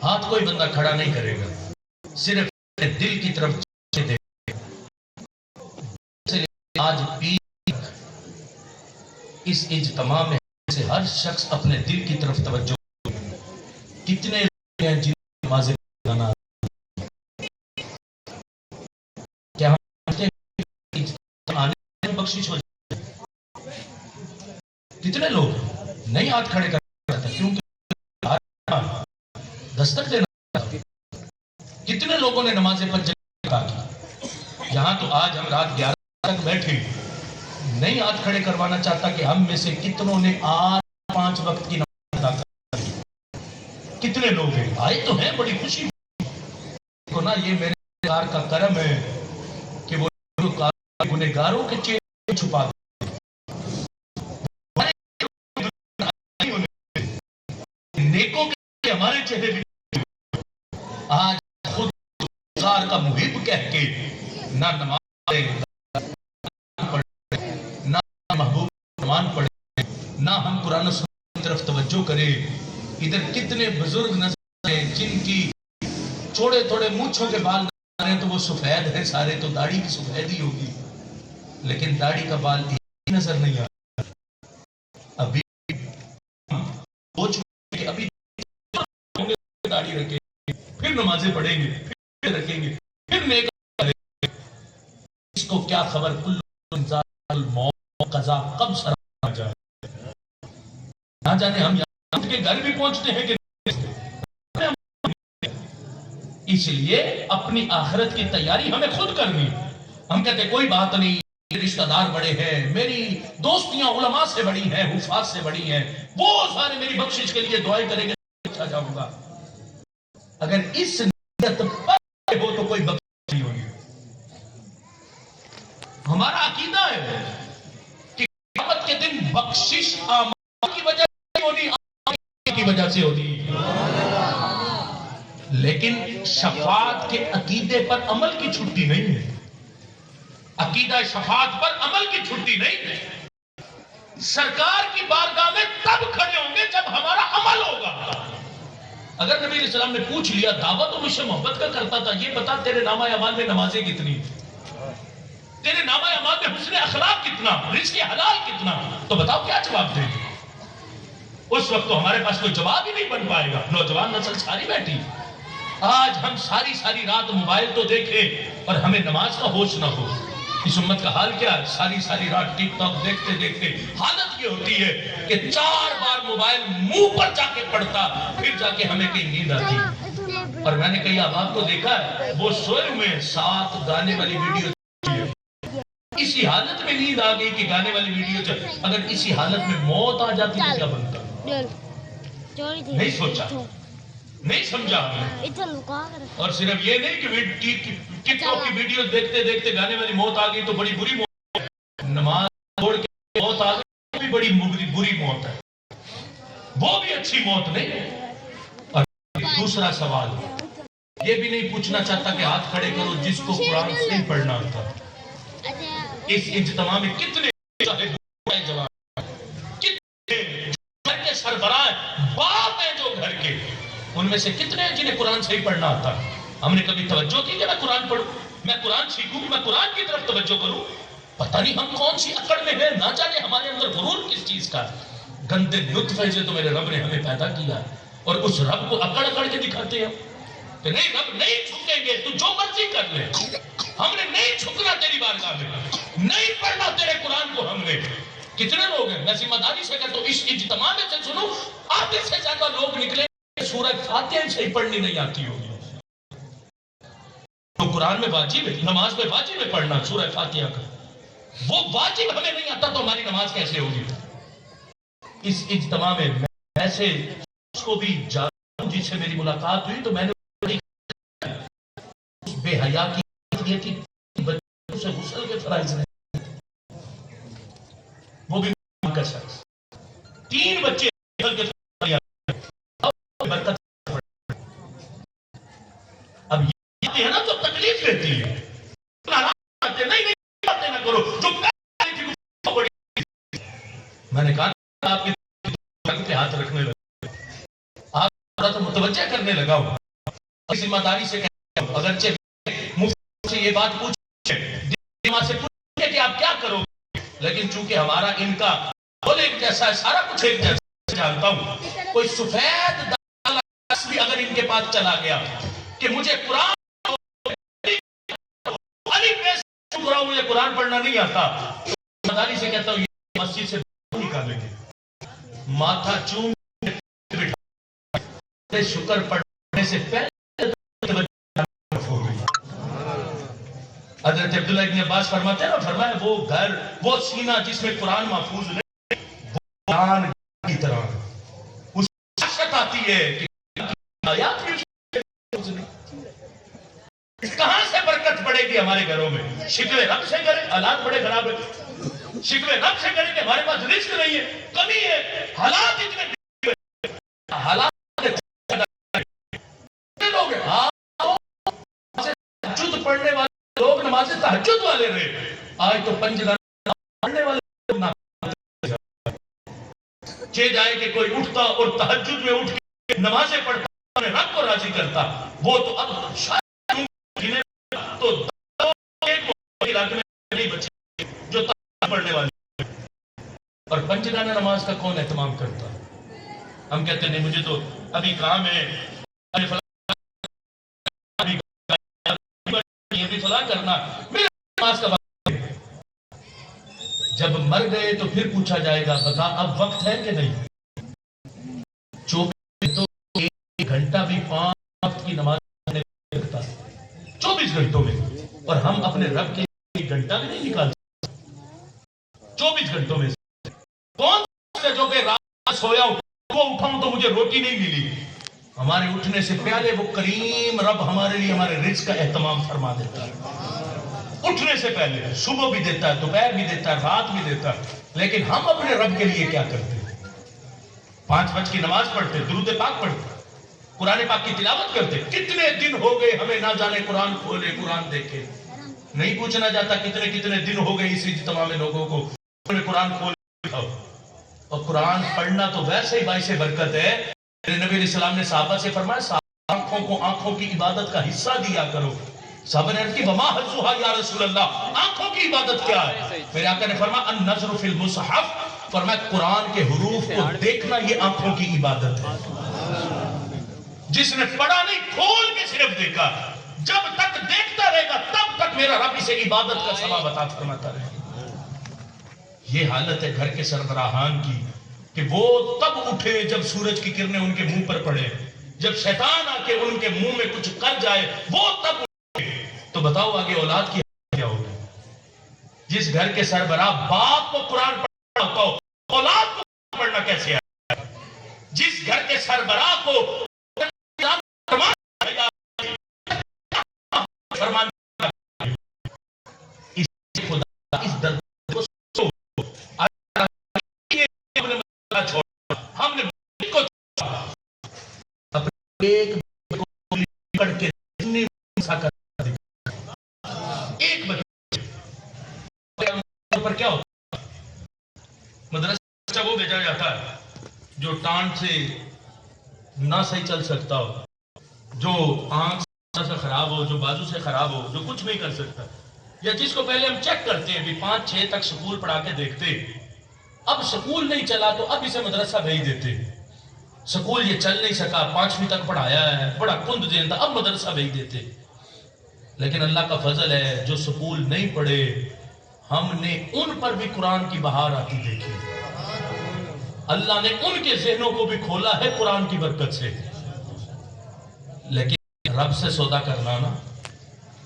ہاتھ کوئی بندہ کھڑا نہیں کرے گا، صرف دل کی طرف دے. آج بھی اس اجتماع میں سے ہر شخص اپنے دل کی طرف توجہ. کتنے لوگ ہیں جن نمازیں پڑھنا کیا ہم آنے میں بخشش ہو جائے؟ کتنے لوگ نہیں ہاتھ کھڑے کرتا کیونکہ دستک دینا. کتنے لوگوں نے نمازیں پر کہا کی؟ یہاں تو آج ہم رات 11 تک بیٹھے نہیں ہاتھ کھڑے کروانا چاہتا کہ ہم میں سے کتنوں نے آج 5 وقت کی نماز ادا کر. کتنے لوگ ہیں آئے تو ہیں، بڑی خوشی کو نا. یہ میرے کار کا کرم ہے کہ وہ گنہگاروں کے چہرے چھپا نیکوں کے ہمارے چہرے بھی. آج خود گار کا محب کہہ کے نہ نماز پڑھے نہ محبوب نمان پڑھے نہ ہم قرآن و سنت کی طرف توجہ کرے. ادھر کتنے بزرگ نظر ہیں جن کی چھوڑے تھوڑے مونچھوں کے بال نظر ہیں تو وہ سفید ہیں سارے، تو داڑھی کی سفید ہی ہوگی، لیکن داڑھی کا بال ایک نظر نہیں آتا. ابھی ابھی داڑھی رکھیں گے پھر نمازیں پڑھیں گے پھر رکھیں گے پھر نیک کریں گے. اس کو کیا خبر کل الموت قضا کب سر آ جائے. نہ جانے ہم یہاں کے گھر بھی پہنچتے ہیں کہ اس لیے اپنی آخرت کی تیاری ہمیں خود کرنی. ہم کہتے ہیں کوئی بات نہیں، رشتہ دار بڑے ہیں، میری دوستیاں علماء سے بڑی ہیں، حفاظ سے بڑی ہیں، وہ سارے میری بخشش کے لیے دعائیں کریں گے اچھا جاؤں گا. اگر اس نیت پر ہو تو کوئی بخشش نہیں ہوگی. ہمارا عقیدہ ہے کہ قیامت کے دن بخشش اعمال کی وجہ سے ہونی، اعمال کی وجہ سے ہونی. لیکن شفاعت کے عقیدے پر عمل کی چھٹی نہیں ہے. عقیدہ شفاعت پر عمل کی چھٹی نہیں ہے. سرکار کی بارگاہ میں تب کھڑے ہوں گے جب ہمارا عمل ہوگا. اگر نبی علیہ السلام نے پوچھ لیا دعویٰ تو مجھ سے محبت کا کرتا تھا، یہ بتا تیرے نامہ اعمال میں نمازیں کتنی، تیرے نامہ اعمال میں حسن اخلاق کتنا، رزق حلال کتنا، تو بتاؤ کیا جواب دیں گے؟ اس وقت تو ہمارے پاس کوئی جواب ہی نہیں بن پائے گا. نوجوان نسل ساری بیٹھی، آج ہم ساری رات موبائل تو دیکھیں اور ہمیں نماز کا ہوش نہ ہو. اس امت کا حال کیا ہے؟ ساری رات ٹک ٹاک دیکھتے حالت یہ ہوتی ہے کہ 4 بار موبائل منہ پر جا کے پڑتا پھر جا کے ہمیں کہیں نیند آتی. اور میں نے کئی احباب کو دیکھا ہے وہ سوئے ہوئے ساتھ گانے والی ویڈیو اسی حالت میں نیند آ گئی کہ گانے والی ویڈیو. اگر اسی حالت میں موت آ جاتی تو کیا بنتا؟ نہیں سوچا، نہیں سمجھا ہم نے. اور صرف یہ نہیں کہ ٹک ٹاک کی ویڈیو دیکھتے گانے والی موت آ گئی تو بڑی بری موت ہے. نماز چھوڑ کے موت آ گئی بھی بڑی بری موت ہے، وہ بھی اچھی موت نہیں. اور دوسرا سوال یہ بھی نہیں پوچھنا چاہتا کہ ہاتھ کھڑے کرو جس کو قرآن صحیح پڑھنا آتا. اس اجتماع میں کتنے جوان کتنے گھر کے سربراہ باپ ہیں جو گھر کے، ان میں سے کتنے ہیں جنہیں قرآن صحیح پڑھنا آتا؟ ہم نے کبھی توجہ کی کہ میں قرآن پڑھوں، میں قرآن سیکھوں، میں قرآن کی طرف توجہ کروں؟ پتہ نہیں ہم کون سی اکڑ میں ہیں، نہ جانے ہمارے اندر غرور کس چیز کا. گندے نطفے سے تو میرے رب نے ہمیں پیدا کیا اور اس رب کو اکڑ کے دکھاتے ہیں کہ نہیں رب نہیں جھکیں گے، تو جو مرضی کر لے. ہم نے نہیں جھکنا تیری بارگاہ میں، نہیں پڑھنا تیرے قرآن کو. ہم نے کتنے لوگ ہیں، میں ذمہ داری سے کہتا ہوں اس اجتماع میں سے سنو آدھے سے زیادہ لوگ نکلے سورہ فاتحہ صحیح پڑھنی نہیں آتی ہوگی. تو قرآن میں واجب ہے، نماز میں واجب ہے پڑھنا سورہ فاتحہ کا، وہ واجب ہمیں نہیں آتا تو ہماری نماز کیسے ہوگی؟ اس اجتماع میں ایسے اس کو بھی جانتا ہوں جس سے میری ملاقات ہوئی تو میں نے اس بے حیا کی تھی بچوں سے غسل کے فرائض نہیں، وہ بھی کا شخص 3 بچے غسل کے برکت. اب یہ ہے نا تو تکلیف دیتی ہے، نہیں باتیں نہ کرو جو میں نے کہا آپ کے ہاتھ رکھنے لگے. آپ متوجہ کرنے لگا ہوں. ذمہ داری سے کہتا ہوں, اگرچہ مفتی سے یہ بات پوچھے کہ آپ کیا کرو گے, لیکن چونکہ ہمارا ان کا بول ایک جیسا ہے, سارا کچھ ایک جیسا جانتا ہوں. کوئی سفید بھی اگر ان کے پاس چلا گیا کہ مجھے قرآن مجھے قرآن پڑھنا نہیں آتا, ذمہ داری سے کہتا ہوں یہ مسجد سے نکالیں گے, ماتھا چوم بٹھا شکر پڑھنے سے پہلے حضرت عبداللہ ابن عباس فرماتے ہیں نا, فرمایا وہ گھر وہ سینہ جس میں قرآن محفوظ نہیں, وہ قرآن کی طرح اس شک آتی ہے کہ آیات کہاں سے برکت پڑے گی ہمارے گھروں میں. شکوے رب سے کریں, حالات بڑے خراب ہیں. شکوے رب سے کریں کہ ہمارے پاس رزق نہیں ہے, کمی ہے, حالات اتنے حالات لوگ تہجد پڑھنے والے لوگ نماز تہجد والے رہے, آج تو پنجگانا پڑھنے والے لوگ نہ چہ جائے کہ کوئی اٹھتا اور تہجد میں اٹھ کے نمازیں پڑھتا اور رب کو راضی کرتا, وہ تو اب شاید تو ایک علاقے میں نہیں بچے جو تہجد پڑھنے والے, اور پنجگانا نماز کا کون اہتمام کرتا. ہم کہتے نہیں مجھے تو ابھی کام ہے, کرنا میرے نماز کا وقت ہے. جب مر گئے تو پھر پوچھا جائے گا بتا اب وقت ہے کہ نہیں. 24 گھنٹوں ایک گھنٹہ بھی 5 وقت کی نماز نہیں کرتا 24 گھنٹوں میں, اور ہم اپنے رب کے ایک گھنٹہ بھی نہیں نکال سکتے 24 گھنٹوں میں. کون سے جو کہ رات سویا ہوں وہ اٹھاؤں تو مجھے روٹی نہیں ملی, ہمارے اٹھنے سے پہلے وہ کریم رب ہمارے لیے ہمارے رزق کا اہتمام فرما دیتا ہے. اٹھنے سے پہلے صبح بھی دیتا ہے, دوپہر بھی دیتا ہے, رات بھی دیتا ہے. لیکن ہم اپنے رب کے لیے کیا کرتے ہیں؟ 5 وقت کی نماز پڑھتے, درود پاک پڑھتے, قرآن پاک کی تلاوت کرتے. کتنے دن ہو گئے ہمیں نہ جانے قرآن کھولے قرآن دیکھے, نہیں پوچھنا جاتا کتنے کتنے دن ہو گئے اسی تمام لوگوں کو قرآن کھول. اور قرآن پڑھنا تو ویسے ہی باعث برکت ہے. نبی علیہ السلام نے صحابہ سے فرمایا آنکھوں کو آنکھوں کی عبادت کا حصہ دیا کرو. صحابہ نے عرض کی وما حظھا یا رسول اللہ, آنکھوں کی عبادت کیا ہے؟ میرے آقا نے فرمایا النظر فی المصحف, فرمایا قرآن کے حروف کو دیکھنا یہ آنکھوں کی عبادت ہے. جس نے پڑھا نہیں کھول کے صرف دیکھا, جب تک دیکھتا رہے گا تب تک میرا رب اسے عبادت کا ثواب عطا فرماتا رہے گا. یہ حالت ہے گھر کے سربراہان کی کہ وہ تب اٹھے جب سورج کی کرنیں ان کے منہ پر پڑے, جب شیطان آ کے ان کے منہ میں کچھ کر جائے وہ تب اٹھے. تو بتاؤ آگے اولاد کی کیا ہوگی؟ جس گھر کے سربراہ باپ کو قرآن پڑھنا ہوتا ہو, اولاد کو پڑھنا کیسے آئے؟ جس گھر کے سربراہ کو فرمان اس درد کو ہم نے ایک پڑھ کے ایک پر کیا ہوتا مدرسہ وہ بھیجا جاتا ہے جو ٹانٹ سے نہ صحیح چل سکتا ہو, جو آنکھ سے خراب ہو, جو بازو سے خراب ہو, جو کچھ نہیں کر سکتا, یا جس کو پہلے ہم چیک کرتے ہیں بھی 5-6 تک سکول پڑھا کے دیکھتے, اب سکول نہیں چلا تو اب اسے مدرسہ بھیج دیتے. سکول یہ چل نہیں سکا, 5ویں تک پڑھایا ہے, بڑا کند ذہن تھا, اب مدرسہ بھیج دیتے. لیکن اللہ کا فضل ہے جو سکول نہیں پڑھے ہم نے ان پر بھی قرآن کی بہار آتی دیکھی. اللہ نے ان کے ذہنوں کو بھی کھولا ہے قرآن کی برکت سے. لیکن رب سے سودا کرنا نا,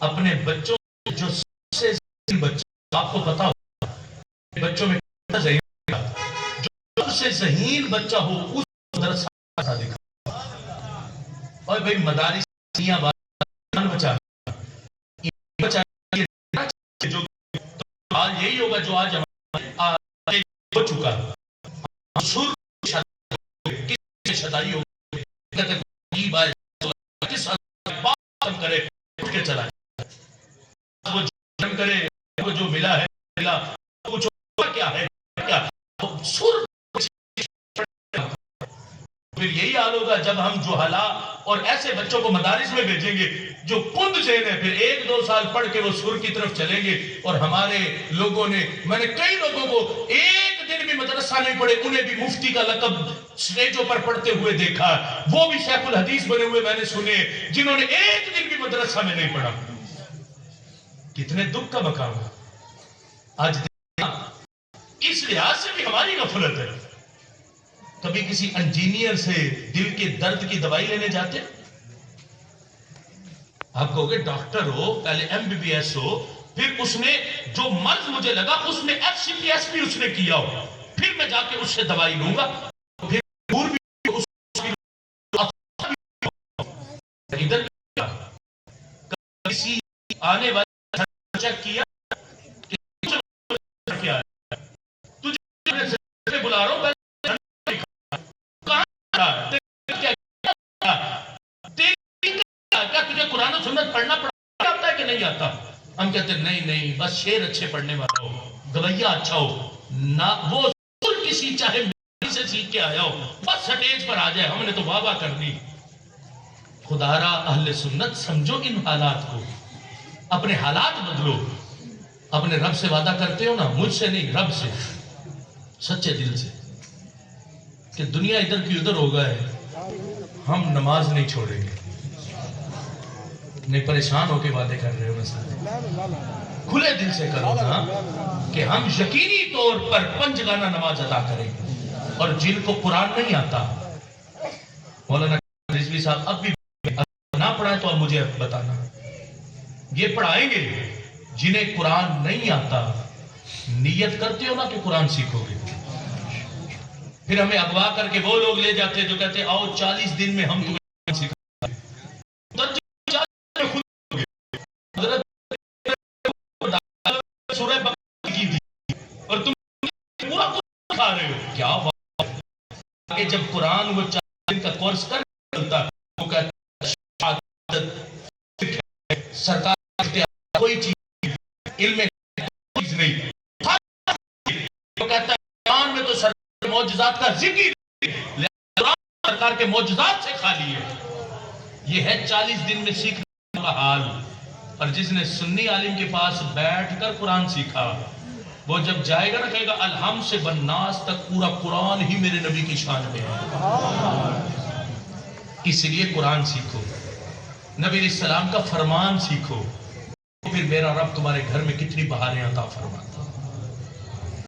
اپنے بچوں جو سے بچے آپ کو پتا ہو بچوں میں جو سے ذہین بچہ ہو اس مدرسہ دکھا. اور بھائی مدارس بچا جو حال یہی ہوگا جو آج ہمارے ہو چکا ہے. شدائی کرے اٹھ کے چلا کرے وہ جو ملا ہے ملا کیا ہے کیا سر پھر یہی حال ہوگا جب ہم جوہلا اور ایسے بچوں کو مدارس میں بھیجیں گے جو کند ذہن ہے، پھر 1-2 سال پڑھ کے وہ سر کی طرف چلیں گے. اور ہمارے لوگوں نے، میں نے کئی لوگوں کو ایک دن بھی مدرسہ نہیں پڑھے، انہیں بھی مفتی کا لقب سٹیجوں پر پڑھتے ہوئے دیکھا. وہ بھی شیخ الحدیث بنے ہوئے میں نے سنے جنہوں نے ایک دن بھی مدرسہ میں نہیں پڑھا. کتنے دکھ کا مقام ہے آج. اس لحاظ سے بھی ہماری غفلت ہے. کبھی کسی انجینئر سے دل کے درد کی دوائی لینے جاتے؟ آپ کہو گے ڈاکٹر ہو، پہلے MBBS ہو، پھر اس نے جو مرض مجھے لگا اس میں FCPS بھی اس نے کیا ہو، پھر میں جا کے اس سے دوائی لوں گا. پھر دور بھی ادھر کسی آنے والے چیک کیا کیا تجھے بلا رہا ہوں تجھے قرآن و سنت پڑھنا پڑتا ہے کہ نہیں آتا؟ ہم کہتے ہیں نہیں بس شعر اچھے پڑھنے والا ہو، گویہ اچھا ہو، نہ وہ کسی چاہے سے سیکھ کے آیا ہو، بس سٹیج پر آ جائے، ہم نے تو واہ واہ کرنی. خدا را اہل سنت سمجھو ان حالات کو، اپنے حالات بدلو. اپنے رب سے وعدہ کرتے ہو نا، مجھ سے نہیں، رب سے، سچے دل سے، کہ دنیا ادھر کی ادھر ہو گئے، ہم نماز نہیں چھوڑیں گے. نہیں پریشان ہو کے وعدے کر رہے ہو نا سارے، کھلے دل سے کرو نا کہ ہم یقینی طور پر 5 گانا نماز ادا کریں گے. اور جن کو قرآن نہیں آتا، مولانا رضوی صاحب اب بھی نہ پڑھائیں تو اب مجھے بتانا، یہ پڑھائیں گے. جنہیں قرآن نہیں آتا نیت کرتے ہو نا کہ قرآن سیکھو گے، پھر ہمیں اغوا کر کے وہ لوگ لے جاتے جو کہتے آؤ 40 دن میں ہم تمہیں سکھائیں گے. سورہ بقرہ کی تھی اور تم پورا کھا رہے ہو. کیا بات ہے؟ جب قرآن وہ 4 دن کا کورس کر چلتا وہ کہتا سرکار کوئی چیز علم چیز نہیں، وہ کہتا ہے قرآن میں تو سرکار معجزات کا ذکر، سرکار کے معجزات سے خالی ہے. یہ ہے 40 دن میں سیکھنے کا حال. اور جس نے سنی عالم کے پاس بیٹھ کر قرآن سیکھا، وہ جب جائے گا نا کہے گا الحم سے بناس تک پورا قرآن ہی میرے نبی کی شان میں ہے. اس لیے قرآن سیکھو، نبی علیہ السلام کا فرمان سیکھو، پھر میرا رب تمہارے گھر میں کتنی بہاریں عطا فرماتا.